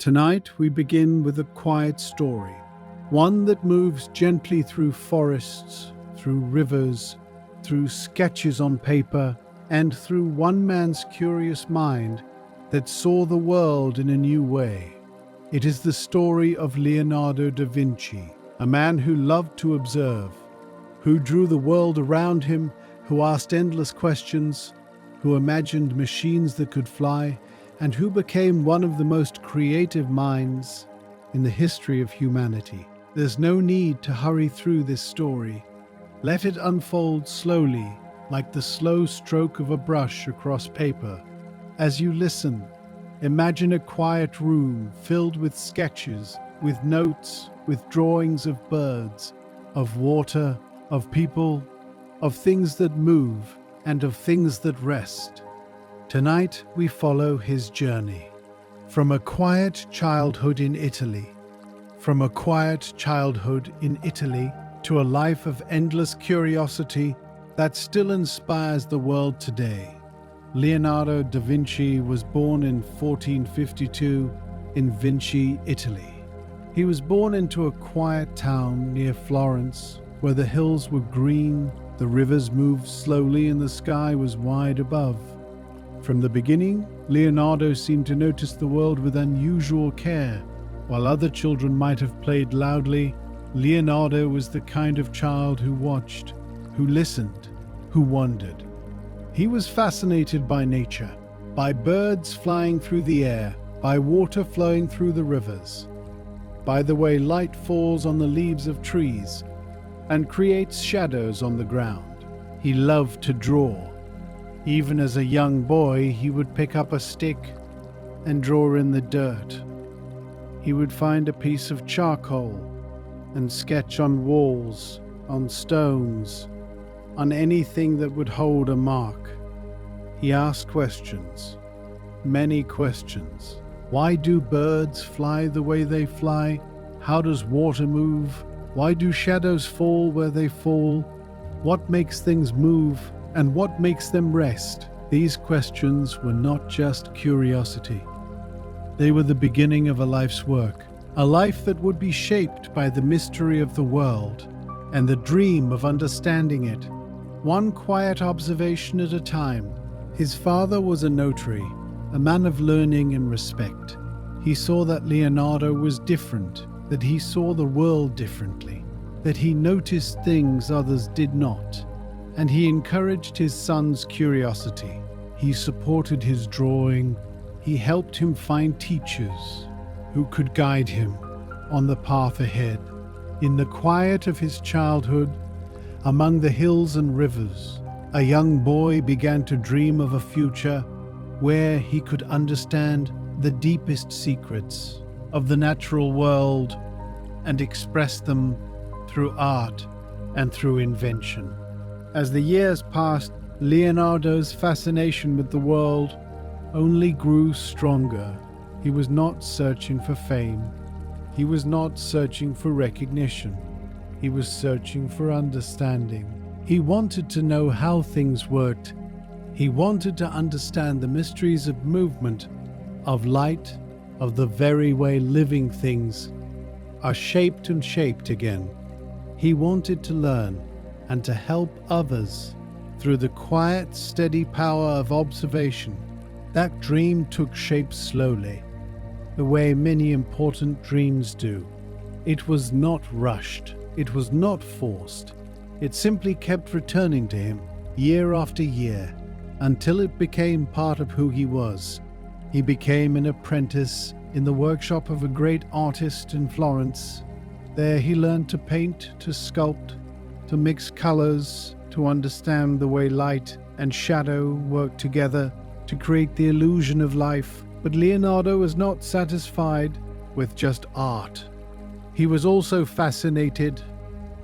Tonight we begin with a quiet story, one that moves gently through forests, through rivers, through sketches on paper, and through one man's curious mind that saw the world in a new way. It is the story of Leonardo da Vinci, a man who loved to observe, who drew the world around him, who asked endless questions, who imagined machines that could fly, and who became one of the most creative minds in the history of humanity. There's no need to hurry through this story. Let it unfold slowly, like the slow stroke of a brush across paper. As you listen, imagine a quiet room filled with sketches, with notes, with drawings of birds, of water, of people, of things that move, and of things that rest. Tonight we follow his journey. From a quiet childhood in Italy, to a life of endless curiosity that still inspires the world today. Leonardo da Vinci was born in 1452 in Vinci, Italy. He was born into a quiet town near Florence, where the hills were green, the rivers moved slowly, and the sky was wide above. From the beginning, Leonardo seemed to notice the world with unusual care. While other children might have played loudly, Leonardo was the kind of child who watched, who listened, who wondered. He was fascinated by nature, by birds flying through the air, by water flowing through the rivers, by the way light falls on the leaves of trees and creates shadows on the ground. He loved to draw. Even as a young boy, he would pick up a stick and draw in the dirt. He would find a piece of charcoal and sketch on walls, on stones, on anything that would hold a mark. He asked questions, many questions. Why do birds fly the way they fly? How does water move? Why do shadows fall where they fall? What makes things move, and what makes them rest? These questions were not just curiosity. They were the beginning of a life's work, a life that would be shaped by the mystery of the world and the dream of understanding it, one quiet observation at a time. His father was a notary, a man of learning and respect. He saw that Leonardo was different, that he saw the world differently, that he noticed things others did not, and he encouraged his son's curiosity. He supported his drawing. He helped him find teachers who could guide him on the path ahead. In the quiet of his childhood, among the hills and rivers, a young boy began to dream of a future where he could understand the deepest secrets of the natural world and express them through art and through invention. As the years passed, Leonardo's fascination with the world only grew stronger. He was not searching for fame. He was not searching for recognition. He was searching for understanding. He wanted to know how things worked. He wanted to understand the mysteries of movement, of light, of the very way living things are shaped and shaped again. He wanted to learn and to help others through the quiet, steady power of observation. That dream took shape slowly, the way many important dreams do. It was not rushed. It was not forced. It simply kept returning to him year after year until it became part of who he was. He became an apprentice in the workshop of a great artist in Florence. There he learned to paint, to sculpt, to mix colors, to understand the way light and shadow work together to create the illusion of life. But Leonardo was not satisfied with just art. He was also fascinated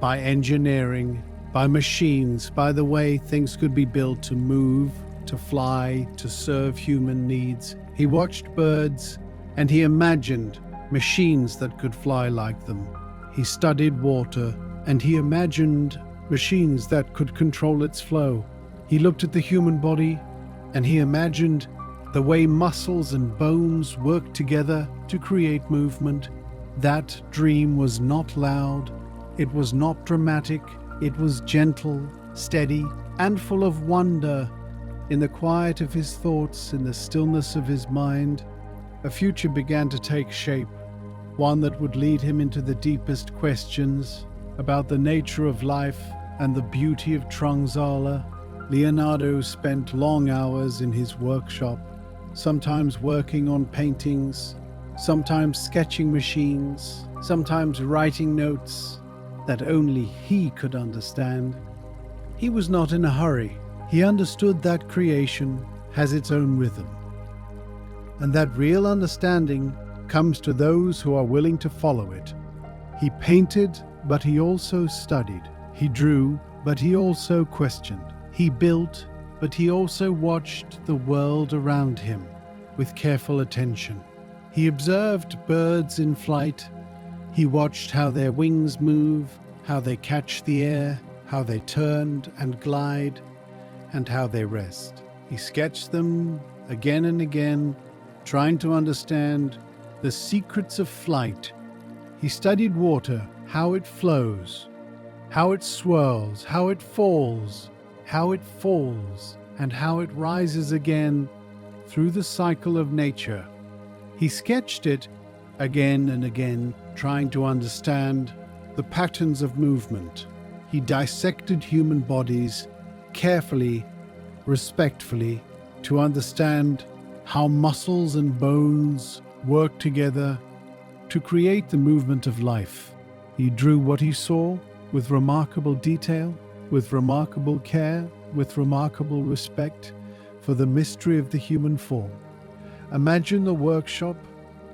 by engineering, by machines, by the way things could be built to move, to fly, to serve human needs. He watched birds and he imagined machines that could fly like them. He studied water and he imagined machines that could control its flow. He looked at the human body and he imagined the way muscles and bones work together to create movement. That dream was not loud, it was not dramatic, it was gentle, steady, and full of wonder. In the quiet of his thoughts, in the stillness of his mind, a future began to take shape, one that would lead him into the deepest questions about the nature of life and the beauty of Trangzala. Leonardo spent long hours in his workshop, sometimes working on paintings, sometimes sketching machines, sometimes writing notes that only he could understand. He was not in a hurry. He understood that creation has its own rhythm, and that real understanding comes to those who are willing to follow it. He painted, but he also studied. He drew, but he also questioned. He built, but he also watched the world around him with careful attention. He observed birds in flight. He watched how their wings move, how they catch the air, how they turn and glide, and how they rest. He sketched them again and again, trying to understand the secrets of flight. He studied water, how it flows, how it swirls, how it falls, and how it rises again through the cycle of nature. He sketched it again and again, trying to understand the patterns of movement. He dissected human bodies carefully, respectfully, to understand how muscles and bones work together to create the movement of life. He drew what he saw with remarkable detail, with remarkable care, with remarkable respect for the mystery of the human form. Imagine the workshop,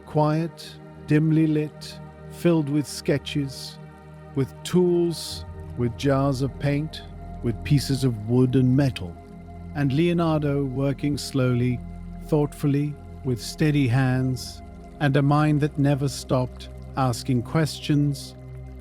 quiet, dimly lit, filled with sketches, with tools, with jars of paint, with pieces of wood and metal, and Leonardo working slowly, thoughtfully, with steady hands, and a mind that never stopped, asking questions.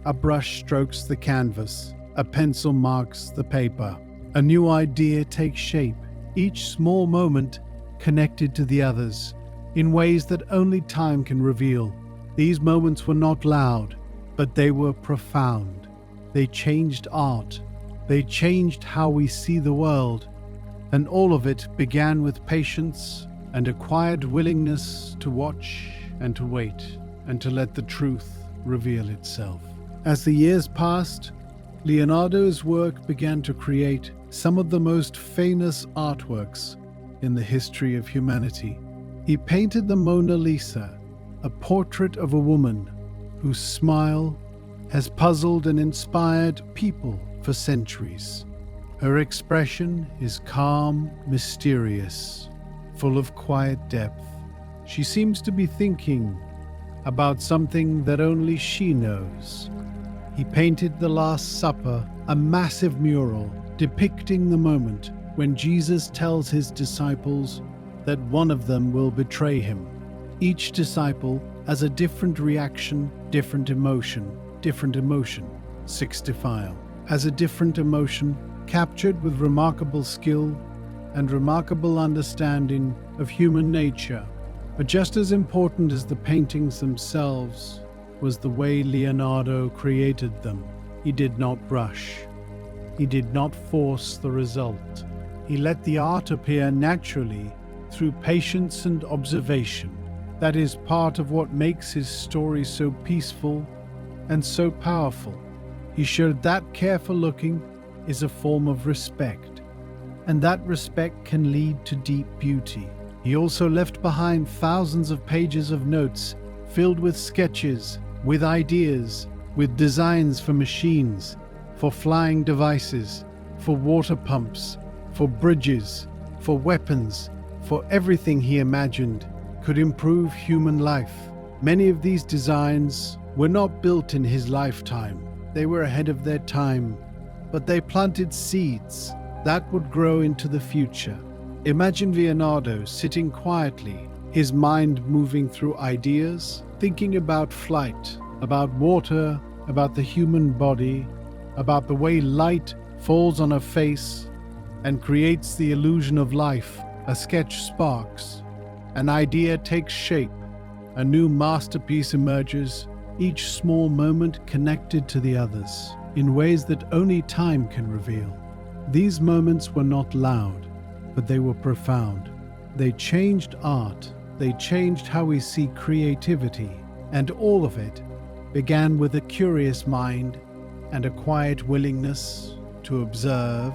A brush strokes the canvas, a pencil marks the paper. A new idea takes shape, each small moment connected to the others, in ways that only time can reveal. These moments were not loud, but they were profound. They changed art. They changed how we see the world. And all of it began with patience and a quiet willingness to watch and to wait and to let the truth reveal itself. As the years passed, Leonardo's work began to create some of the most famous artworks in the history of humanity. He painted the Mona Lisa, a portrait of a woman whose smile has puzzled and inspired people for centuries. Her expression is calm, mysterious, full of quiet depth. She seems to be thinking about something that only she knows. He painted the Last Supper, a massive mural depicting the moment when Jesus tells his disciples that one of them will betray him. Each disciple has a different reaction, different emotion. 6 has a different emotion, captured with remarkable skill and remarkable understanding of human nature. But just as important as the paintings themselves was the way Leonardo created them. He did not rush. He did not force the result. He let the art appear naturally through patience and observation. That is part of what makes his story so peaceful and so powerful. He showed that careful looking is a form of respect, and that respect can lead to deep beauty. He also left behind thousands of pages of notes filled with sketches, with ideas, with designs for machines, for flying devices, for water pumps, for bridges, for weapons, for everything he imagined could improve human life. Many of these designs were not built in his lifetime. They were ahead of their time, but they planted seeds that would grow into the future. Imagine Leonardo sitting quietly, his mind moving through ideas, thinking about flight, about water, about the human body, about the way light falls on a face and creates the illusion of life. A sketch sparks, An idea takes shape, a new masterpiece emerges, each small moment connected to the others, in ways that only time can reveal. These moments were not loud, but they were profound. They changed art, they changed how we see creativity, and all of it began with a curious mind and a quiet willingness to observe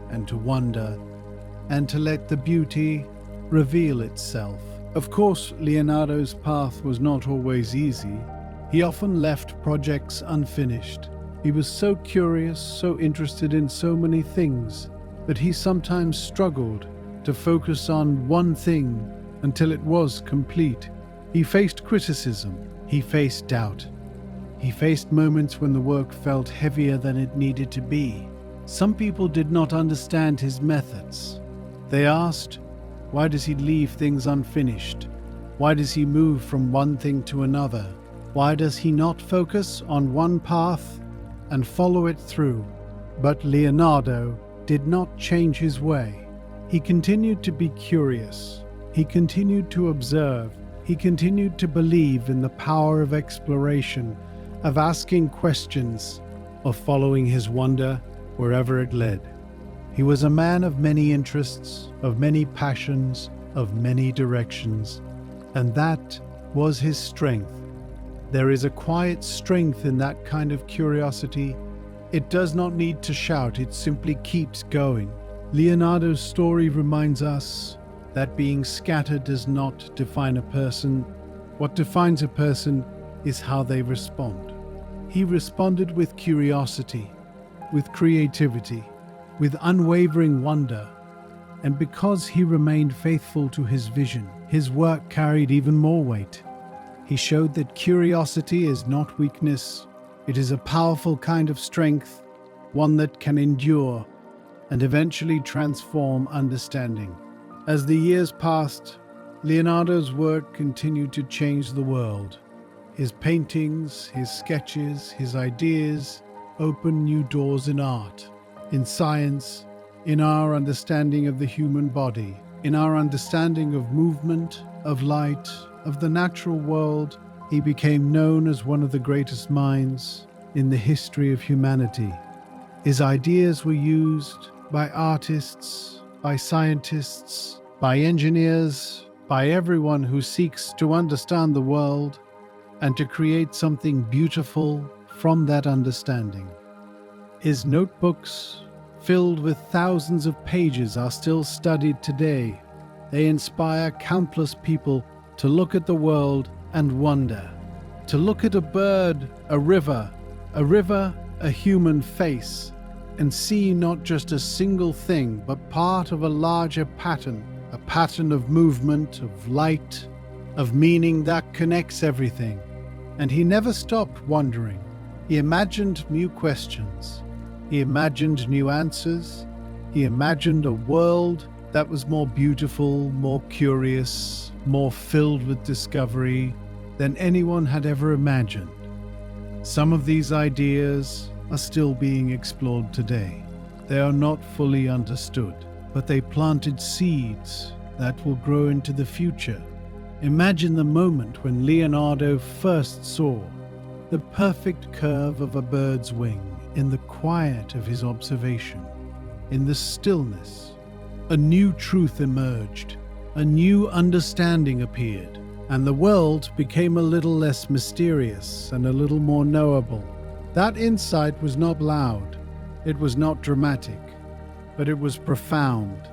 and to wonder and to let the beauty reveal itself. Of course, Leonardo's path was not always easy. He often left projects unfinished. He was so curious, so interested in so many things, that he sometimes struggled to focus on one thing until it was complete. He faced criticism. He faced doubt. He faced moments when the work felt heavier than it needed to be. Some people did not understand his methods. They asked, why does he leave things unfinished? Why does he move from one thing to another? Why does he not focus on one path and follow it through? But Leonardo did not change his way. He continued to be curious. He continued to observe. He continued to believe in the power of exploration, of asking questions, of following his wonder wherever it led. He was a man of many interests, of many passions, of many directions, and that was his strength. There is a quiet strength in that kind of curiosity. It does not need to shout, it simply keeps going. Leonardo's story reminds us that being scattered does not define a person. What defines a person is how they respond. He responded with curiosity, with creativity, with unwavering wonder, and because he remained faithful to his vision, his work carried even more weight. He showed that curiosity is not weakness, it is a powerful kind of strength, one that can endure and eventually transform understanding. As the years passed, Leonardo's work continued to change the world. His paintings, his sketches, his ideas opened new doors in art, in science, in our understanding of the human body, in our understanding of movement, of light, of the natural world. He became known as one of the greatest minds in the history of humanity. His ideas were used by artists, by scientists, by engineers, by everyone who seeks to understand the world and to create something beautiful from that understanding. His notebooks, filled with thousands of pages, are still studied today. They inspire countless people to look at the world and wonder, to look at a bird, a river, a human face, and see not just a single thing, but part of a larger pattern, a pattern of movement, of light, of meaning that connects everything. And he never stopped wondering. He imagined new questions. He imagined new answers. He imagined a world that was more beautiful, more curious, more filled with discovery than anyone had ever imagined. Some of these ideas are still being explored today. They are not fully understood, but they planted seeds that will grow into the future. Imagine the moment when Leonardo first saw the perfect curve of a bird's wing in the quiet of his observation. In the stillness, a new truth emerged, a new understanding appeared, and the world became a little less mysterious and a little more knowable. That insight was not loud, it was not dramatic, but it was profound.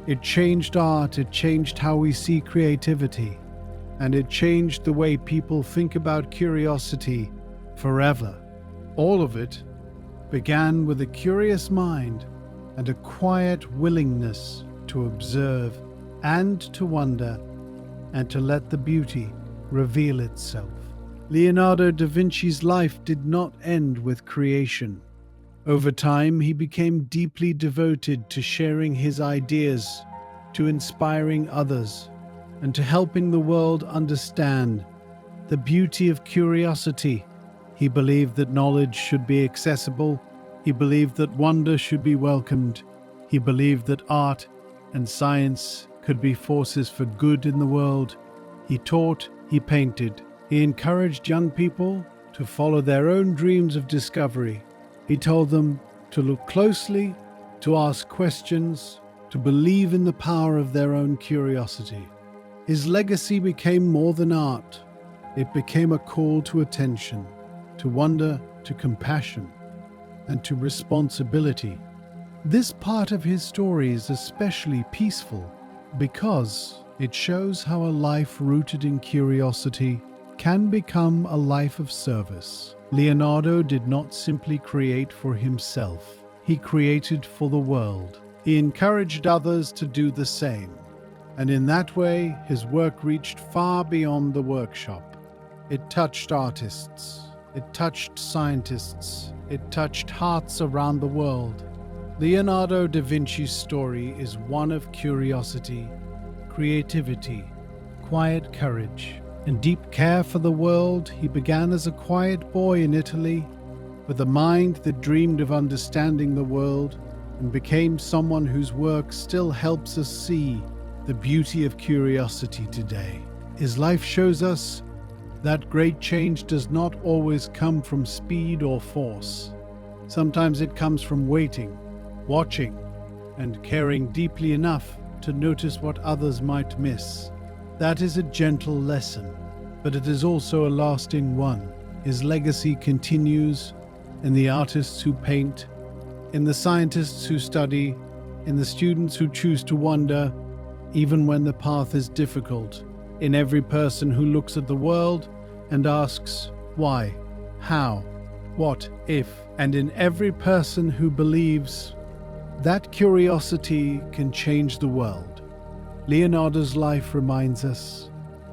It changed art, it changed how we see creativity, and it changed the way people think about curiosity forever. All of it began with a curious mind and a quiet willingness to observe and to wonder and to let the beauty reveal itself. Leonardo da Vinci's life did not end with creation. Over time, he became deeply devoted to sharing his ideas, to inspiring others, and to helping the world understand the beauty of curiosity. He believed that knowledge should be accessible. He believed that wonder should be welcomed. He believed that art and science could be forces for good in the world. He taught, he painted, he encouraged young people to follow their own dreams of discovery. He told them to look closely, to ask questions, to believe in the power of their own curiosity. His legacy became more than art. It became a call to attention, to wonder, to compassion, and to responsibility. This part of his story is especially peaceful because it shows how a life rooted in curiosity can become a life of service. Leonardo did not simply create for himself. He created for the world. He encouraged others to do the same. And in that way, his work reached far beyond the workshop. It touched artists. It touched scientists. It touched hearts around the world. Leonardo da Vinci's story is one of curiosity, creativity, quiet courage, and deep care for the world. He began as a quiet boy in Italy, with a mind that dreamed of understanding the world, and became someone whose work still helps us see the beauty of curiosity today. His life shows us that great change does not always come from speed or force. Sometimes it comes from waiting, watching, and caring deeply enough to notice what others might miss. That is a gentle lesson, but it is also a lasting one. His legacy continues in the artists who paint, in the scientists who study, in the students who choose to wonder, even when the path is difficult, in every person who looks at the world and asks why, how, what if, and in every person who believes that curiosity can change the world. Leonardo's life reminds us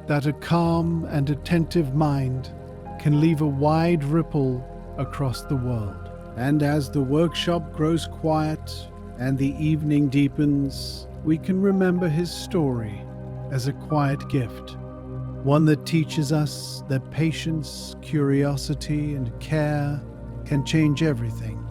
that a calm and attentive mind can leave a wide ripple across the world. And as the workshop grows quiet and the evening deepens, we can remember his story as a quiet gift, one that teaches us that patience, curiosity, and care can change everything.